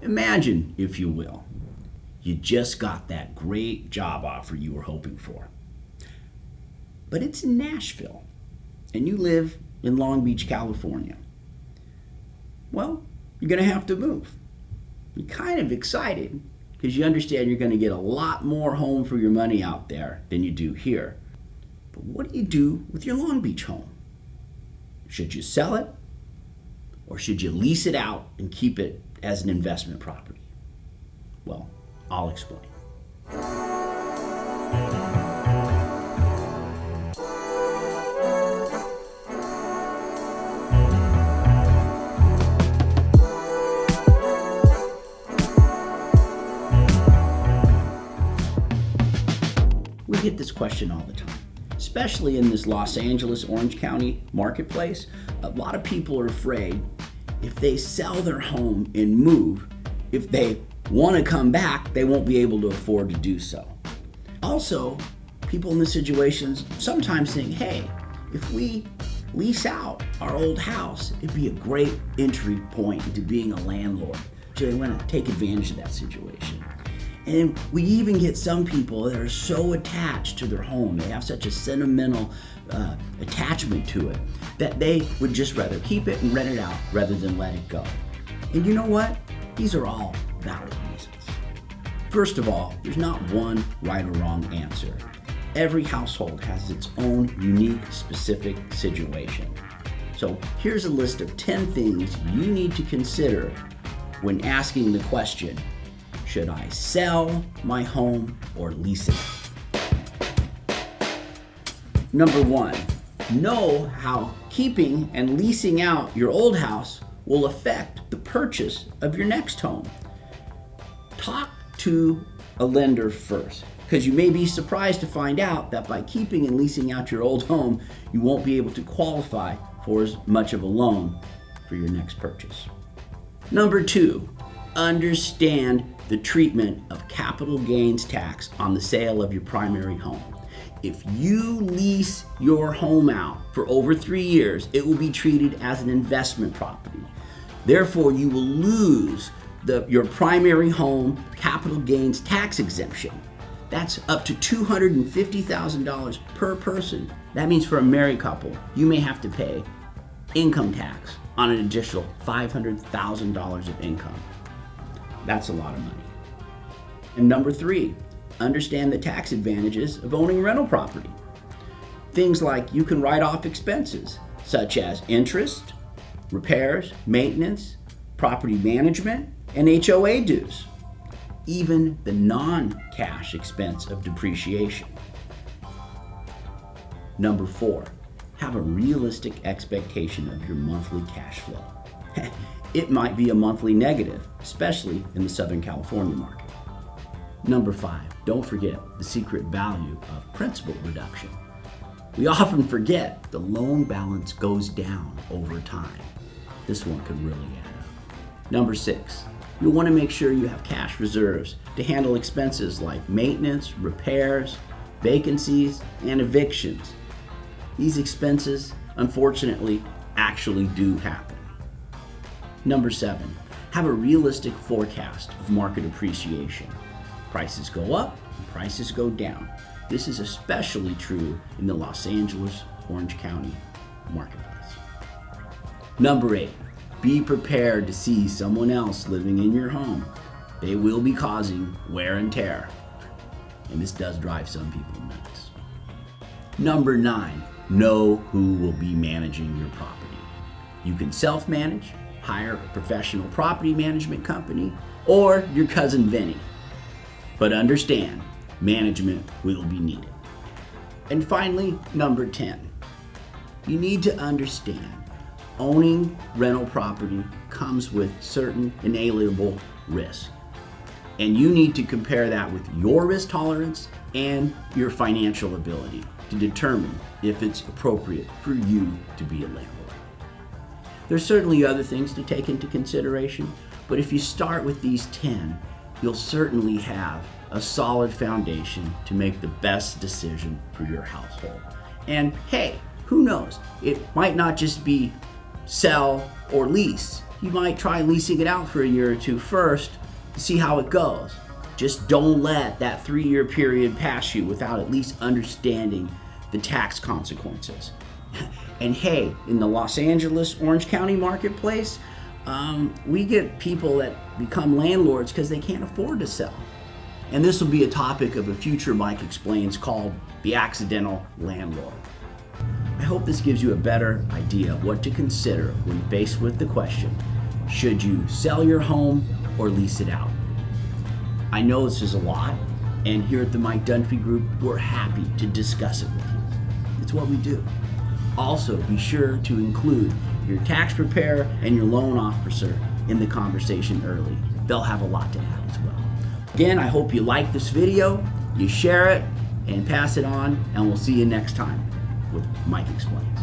Imagine, if you will, you just got that great job offer you were hoping for. But it's in Nashville, and you live in Long Beach, California. Well, you're going to have to move. You're kind of excited because you understand you're going to get a lot more home for your money out there than you do here. But what do you do with your Long Beach home? Should you sell it? Or should you lease it out and keep it as an investment property? Well, I'll explain. We get this question all the time, especially in this Los Angeles, Orange County marketplace. A lot of people are afraid if they sell their home and move, if they want to come back, they won't be able to afford to do so. Also, people in this situations sometimes think, hey, if we lease out our old house, it'd be a great entry point into being a landlord. So they want to take advantage of that situation. And we even get some people that are so attached to their home, they have such a sentimental attachment to it, that they would just rather keep it and rent it out rather than let it go. And you know what? These are all valid reasons. First of all, there's not one right or wrong answer. Every household has its own unique, specific situation. So here's a list of 10 things you need to consider when asking the question, should I sell my home or lease it? Number 1, know how keeping and leasing out your old house will affect the purchase of your next home. Talk to a lender first, because you may be surprised to find out that by keeping and leasing out your old home, you won't be able to qualify for as much of a loan for your next purchase. Number 2, understand the treatment of capital gains tax on the sale of your primary home. If you lease your home out for over 3 years, it will be treated as an investment property. Therefore, you will lose your primary home capital gains tax exemption. That's up to $250,000 per person. That means for a married couple, you may have to pay income tax on an additional $500,000 of income. That's a lot of money. And number 3, understand the tax advantages of owning rental property. Things like you can write off expenses such as interest, repairs, maintenance, property management, and HOA dues. Even the non-cash expense of depreciation. Number 4, have a realistic expectation of your monthly cash flow. It might be a monthly negative, especially in the Southern California market. Number 5, don't forget the secret value of principal reduction. We often forget the loan balance goes down over time. This one could really add up. Number 6, you'll want to make sure you have cash reserves to handle expenses like maintenance, repairs, vacancies, and evictions. These expenses, unfortunately, actually do happen. Number 7, have a realistic forecast of market appreciation. Prices go up and prices go down. This is especially true in the Los Angeles, Orange County marketplace. Number 8, be prepared to see someone else living in your home. They will be causing wear and tear, and this does drive some people nuts. Number 9, know who will be managing your property. You can self-manage, hire a professional property management company, or your cousin Vinny. But understand, management will be needed. And finally, number 10, you need to understand owning rental property comes with certain inalienable risk. And you need to compare that with your risk tolerance and your financial ability to determine if it's appropriate for you to be a landlord. There's certainly other things to take into consideration, but if you start with these 10, you'll certainly have a solid foundation to make the best decision for your household. And hey, who knows? It might not just be sell or lease. you might try leasing it out for a year or two first to see how it goes. Just don't let that 3-year period pass you without at least understanding the tax consequences. And hey, in the Los Angeles, Orange County marketplace, we get people that become landlords because they can't afford to sell. And this will be a topic of a future Mike Explains called the accidental landlord. I hope this gives you a better idea of what to consider when faced with the question, should you sell your home or lease it out? I know this is a lot, and here at the Mike Dunfee Group, we're happy to discuss it with you. It's what we do. Also, be sure to include your tax preparer and your loan officer in the conversation early. They'll have a lot to add as well. Again, I hope you like this video, you share it, and pass it on, and we'll see you next time with Mike Explains.